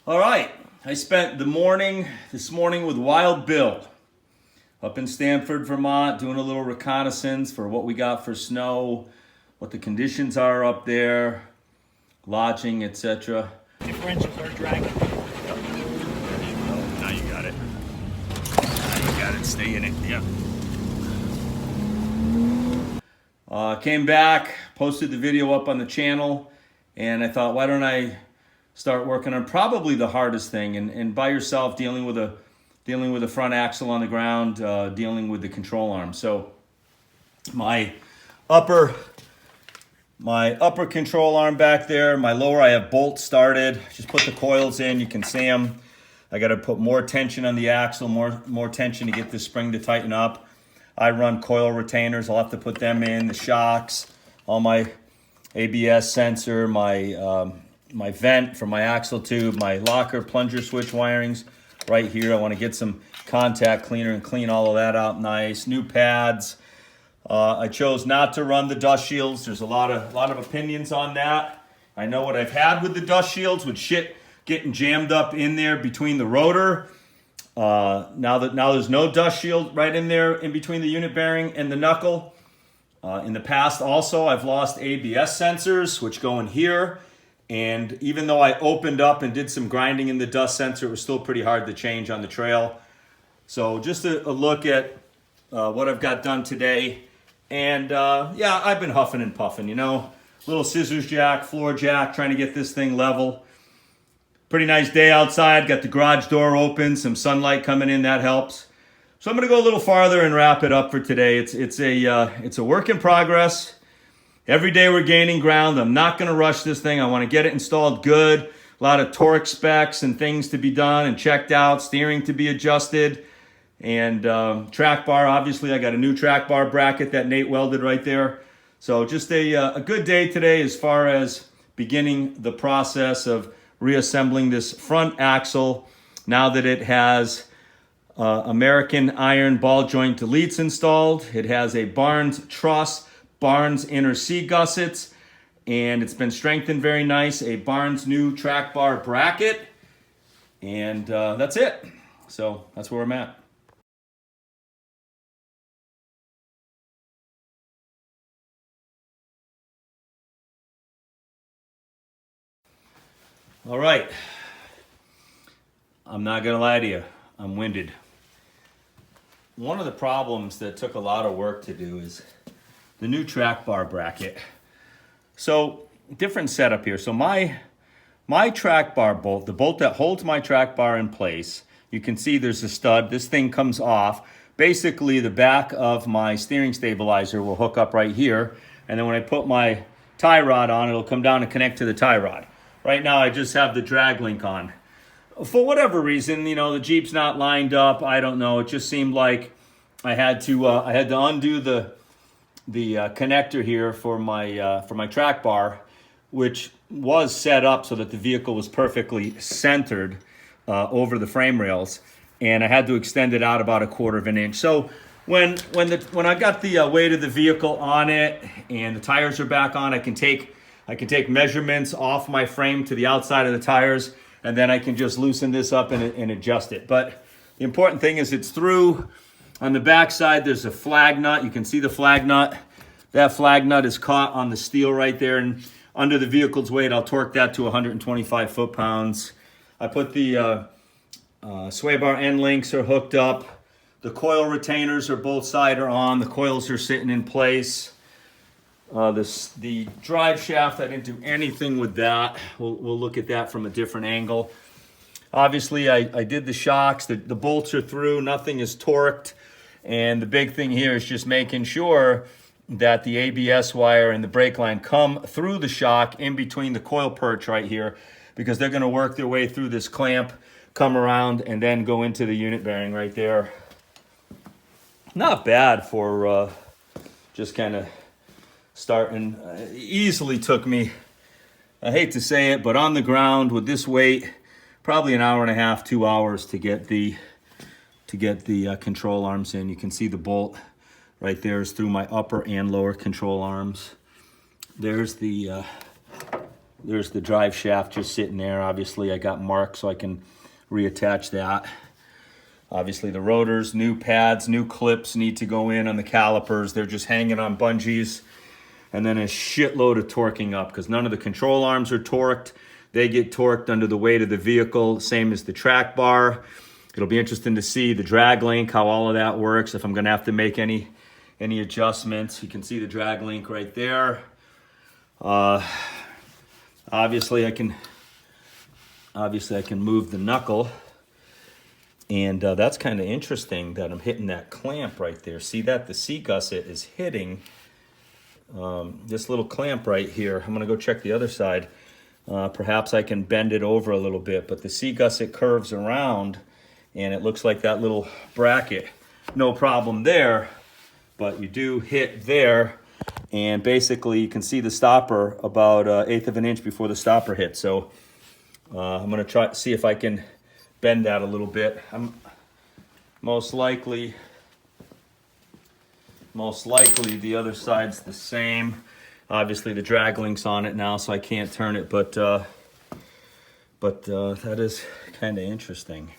All right, I spent this morning with Wild Bill up in Stamford, Vermont, doing a little reconnaissance for what we got for snow, what the conditions are up there, lodging, etc. Differentials are dragging. Oh, now you got it. Now you got it. Stay in it. Yep. Came back, posted the video up on the channel, and I thought, why don't I start working on probably the hardest thing, and by yourself, dealing with a front axle on the ground, dealing with the control arm. So my upper control arm back there, my lower, I have bolts started. Just put the coils in, you can see them. I got to put more tension on the axle, more tension to get this spring to tighten up. I run coil retainers. I'll have to put them in, the shocks, all my ABS sensor, my vent for my axle tube, my locker plunger switch wirings right here. I want to get some contact cleaner and clean all of that out nice. New pads. I chose not to run the dust shields. There's a lot of opinions on that. I know what I've had with the dust shields, with shit getting jammed up in there between the rotor. Now there's no dust shield right in there in between the unit bearing and the knuckle. In the past also, I've lost ABS sensors, which go in here. And even though I opened up and did some grinding in the dust sensor, it was still pretty hard to change on the trail. So just a look at what I've got done today. And yeah, I've been huffing and puffing, you know. Little scissors jack, floor jack, trying to get this thing level. Pretty nice day outside. Got the garage door open, some sunlight coming in, that helps. So I'm going to go a little farther and wrap it up for today. It's a work in progress. Every day we're gaining ground. I'm not going to rush this thing. I want to get it installed good. A lot of torque specs and things to be done and checked out. Steering to be adjusted. And track bar, obviously I got a new track bar bracket that Nate welded right there. So just a good day today as far as beginning the process of reassembling this front axle now that it has American iron ball joint deletes installed. It has a Barnes truss, Barnes inner C gussets, and it's been strengthened very nice. A Barnes new track bar bracket, and that's it. So that's where I'm at. All right. I'm not gonna lie to you. I'm winded. One of the problems that took a lot of work to do is the new track bar bracket. So different setup here. So my track bar bolt, the bolt that holds my track bar in place, you can see there's a stud. This thing comes off. Basically the back of my steering stabilizer will hook up right here. And then when I put my tie rod on, it'll come down and connect to the tie rod. Right now I just have the drag link on. For whatever reason, you know, the Jeep's not lined up. I don't know. It just seemed like I had to undo the connector here for my track bar, which was set up so that the vehicle was perfectly centered over the frame rails, and I had to extend it out about 1/4 of an inch. So when I got the weight of the vehicle on it and the tires are back on, I can take measurements off my frame to the outside of the tires, and then I can just loosen this up and adjust it. But the important thing is it's through. On the back side, there's a flag nut. You can see the flag nut. That flag nut is caught on the steel right there, and under the vehicle's weight, I'll torque that to 125 foot-pounds. I put the sway bar end links are hooked up. The coil retainers are both sides are on. The coils are sitting in place. The drive shaft, I didn't do anything with that. We'll look at that from a different angle. Obviously, I did the shocks. The bolts are through. Nothing is torqued. And the big thing here is just making sure that the ABS wire and the brake line come through the shock in between the coil perch right here, because they're going to work their way through this clamp, come around, and then go into the unit bearing right there. Not bad for just kind of starting. Easily took me, I hate to say it, but on the ground with this weight, probably 1.5 hours, 2 hours to get the control arms in. You can see the bolt right there is through my upper and lower control arms. There's the There's the drive shaft just sitting there. Obviously, I got marked so I can reattach that. Obviously, the rotors, new pads, new clips need to go in on the calipers. They're just hanging on bungees. And then a shitload of torquing up because none of the control arms are torqued. They get torqued under the weight of the vehicle, same as the track bar. It'll be interesting to see the drag link, how all of that works, if I'm gonna have to make any adjustments. You can see the drag link right there. Obviously I can move the knuckle, and that's kind of interesting that I'm hitting that clamp right there. See that? The C-gusset is hitting this little clamp right here. I'm gonna go check the other side. Perhaps I can bend it over a little bit, but the C-gusset curves around, and it looks like that little bracket. No problem there, but you do hit there, and basically you can see the stopper about 1/8 of an inch before the stopper hits. So I'm gonna try to see if I can bend that a little bit. I'm most likely the other side's the same. Obviously the drag link's on it now, so I can't turn it, but that is kind of interesting.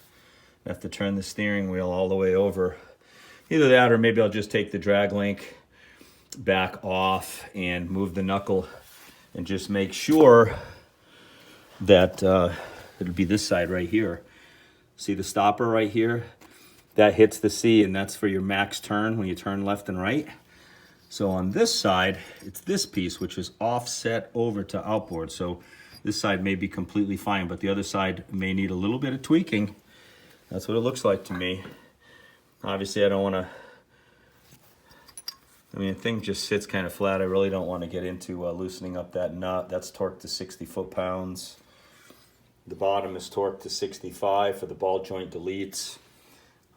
I have to turn the steering wheel all the way over. Either that, or maybe I'll just take the drag link back off and move the knuckle and just make sure that it'll be this side right here. See the stopper right here? That hits the C, and that's for your max turn when you turn left and right. So on this side, it's this piece, which is offset over to outboard. So this side may be completely fine, but the other side may need a little bit of tweaking. That's what it looks like to me. Obviously, I don't want to, the thing just sits kind of flat. I really don't want to get into loosening up that nut. That's torqued to 60 foot-pounds. The bottom is torqued to 65 for the ball joint deletes.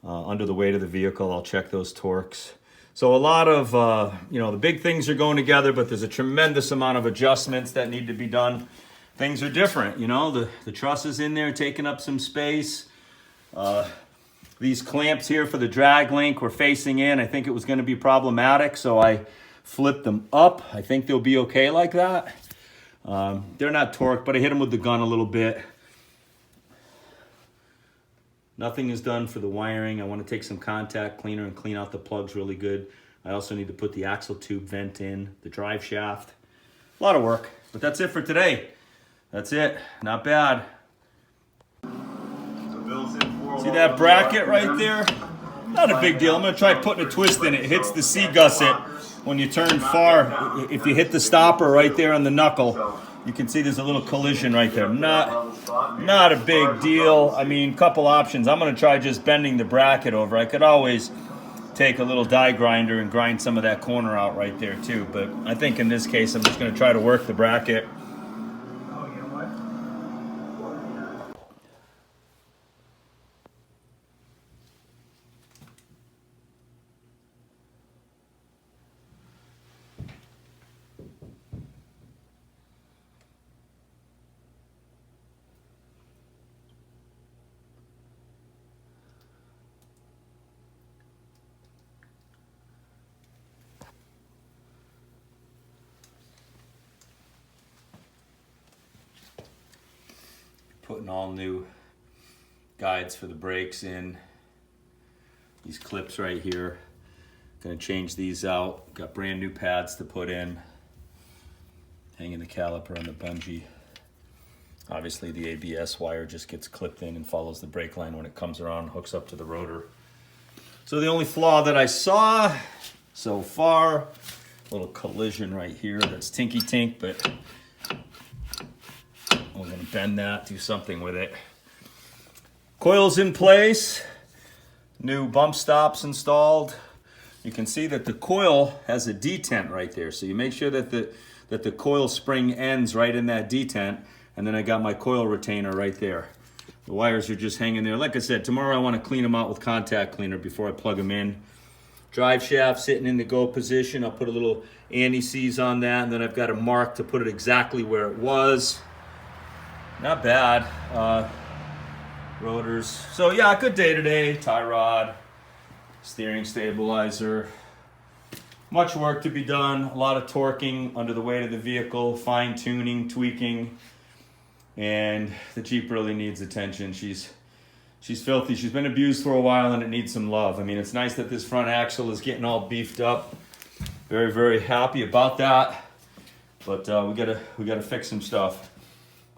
Under the weight of the vehicle, I'll check those torques. So a lot of, the big things are going together, but there's a tremendous amount of adjustments that need to be done. Things are different, the truss is in there taking up some space. These clamps here for the drag link were facing in. I think it was going to be problematic, so I flipped them up. I think they'll be okay like that. They're not torqued, but I hit them with the gun a little bit. Nothing is done for the wiring. I want to take some contact cleaner and clean out the plugs really good. I also need to put the axle tube vent in, the drive shaft. A lot of work, but that's it for today. That's it. Not bad. See that bracket right there? Not a big deal. I'm going to try putting a twist in it. It hits the C-gusset when you turn far. If you hit the stopper right there on the knuckle, you can see there's a little collision right there. Not a big deal. Couple options. I'm going to try just bending the bracket over. I could always take a little die grinder and grind some of that corner out right there too. But I think in this case, I'm just going to try to work the bracket. Putting all new guides for the brakes in. These clips right here. Gonna change these out. Got brand new pads to put in. Hanging the caliper on the bungee. Obviously the ABS wire just gets clipped in and follows the brake line when it comes around, hooks up to the rotor. So the only flaw that I saw so far, a little collision right here that's tinky tink, but we're gonna bend that, do something with it. Coil's in place, new bump stops installed. You can see that the coil has a detent right there. So you make sure that the coil spring ends right in that detent, and then I got my coil retainer right there. The wires are just hanging there. Like I said, tomorrow I wanna clean them out with contact cleaner before I plug them in. Drive shaft sitting in the go position. I'll put a little anti-seize on that, and then I've got a mark to put it exactly where it was. Not bad. Rotors. So yeah, good day today. Tie rod, steering stabilizer, much work to be done, a lot of torquing under the weight of the vehicle, fine tuning, tweaking, and the Jeep really needs attention. She's filthy. She's been abused for a while and it needs some love. I mean, it's nice that this front axle is getting all beefed up. Very, very happy about that. But we gotta fix some stuff.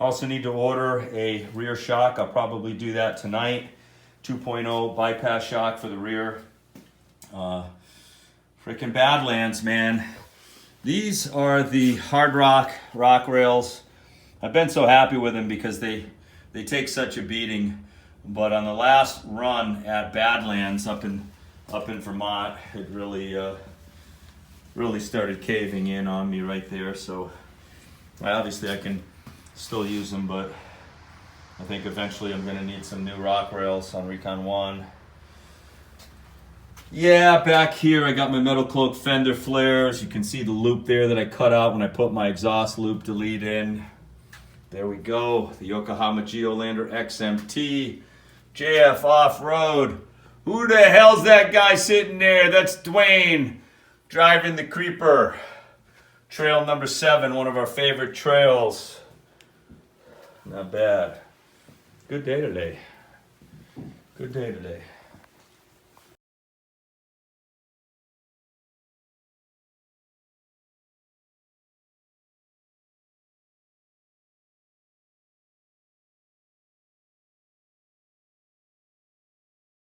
Also need to order a rear shock. I'll probably do that tonight. 2.0 bypass shock for the rear. Freaking Badlands, man. These are the hard rock rails. I've been so happy with them because they take such a beating. But on the last run at Badlands up in Vermont, it really started caving in on me right there. So obviously I can still use them, but I think eventually I'm gonna need some new rock rails on Recon 1. Yeah, back here I got my metal cloak fender flares. You can see the loop there that I cut out when I put my exhaust loop delete in. There we go, the Yokohama Geolander XMT, JF Off-Road. Who the hell's that guy sitting there? That's Dwayne, driving the Creeper. Trail number 7, one of our favorite trails. Not bad. Good day today. Good day today.